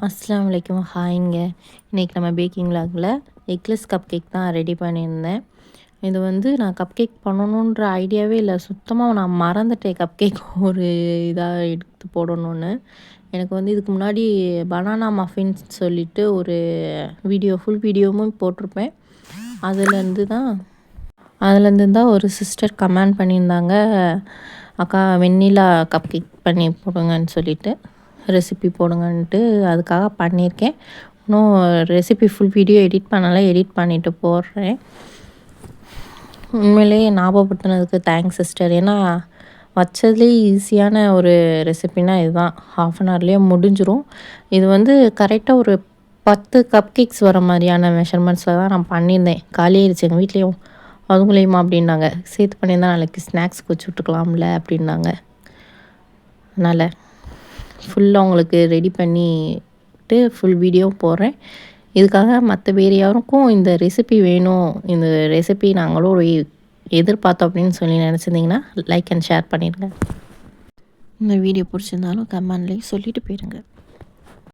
அஸ்ஸலாமு அலைக்கும். ஹாய்ங்க. இன்றைக்கி நம்ம பேக்கிங் விலாகில் எக்லெஸ் கப் கேக் தான் ரெடி பண்ணியிருந்தேன். இது வந்து நான் கப் கேக் பண்ணணுன்ற ஐடியாவே இல்லை, சுத்தமாக நான் மறந்துட்டேன் கப் கேக் ஒரு இதாக எடுத்து போடணுன்னு. எனக்கு வந்து இதுக்கு முன்னாடி பனானா மஃபின்ஸ் சொல்லிவிட்டு ஒரு ஃபுல் வீடியோவும் போட்டிருப்பேன். அதுலேருந்து தான் ஒரு சிஸ்டர் கமெண்ட் பண்ணியிருந்தாங்க, அக்கா வெண்ணிலா கப் கேக் பண்ணி போடுங்கன்னு சொல்லிவிட்டு ரெசிபி போடுங்கன்ட்டு. அதுக்காக பண்ணியிருக்கேன். இன்னும் ரெசிபி ஃபுல் வீடியோ எடிட் பண்ணிவிட்டு போடுறேன். உண்மையிலேயே ஞாபகப்படுத்தினதுக்கு தேங்க்ஸ் சிஸ்டர். ஏன்னா வச்சதுலேயே ஈஸியான ஒரு ரெசிபினா இதுதான். 1/2 அன் ஹவர்லேயே முடிஞ்சிடும். இது வந்து கரெக்டாக ஒரு 10 கப் கேக்ஸ் வர மாதிரியான மெஷர்மெண்ட்ஸில் தான் நான் பண்ணியிருந்தேன். காலியாகிடுச்சு எங்கள் வீட்லேயும். அதுங்களையுமா அப்படின்னாங்க, சேர்த்து பண்ணியிருந்தா நாளைக்கு ஸ்நாக்ஸ்க்கு வச்சு விட்டுக்கலாம்ல அப்படின்னாங்க. அதனால் ஃபுல்லாக உங்களுக்கு ரெடி பண்ணிவிட்டு ஃபுல் வீடியோ போடுறேன். இதுக்காக வேறு யாருக்கும் இந்த ரெசிபி வேணும், இந்த ரெசிபி நாங்களும் எதிர்பார்த்தோம் அப்படின்னு சொல்லி நினச்சிருந்தீங்கன்னா லைக் அண்ட் ஷேர் பண்ணிடுங்க. இந்த வீடியோ பிடிச்சிருந்தாலும் கமெண்ட்லேயும் சொல்லிவிட்டு போயிடுங்க.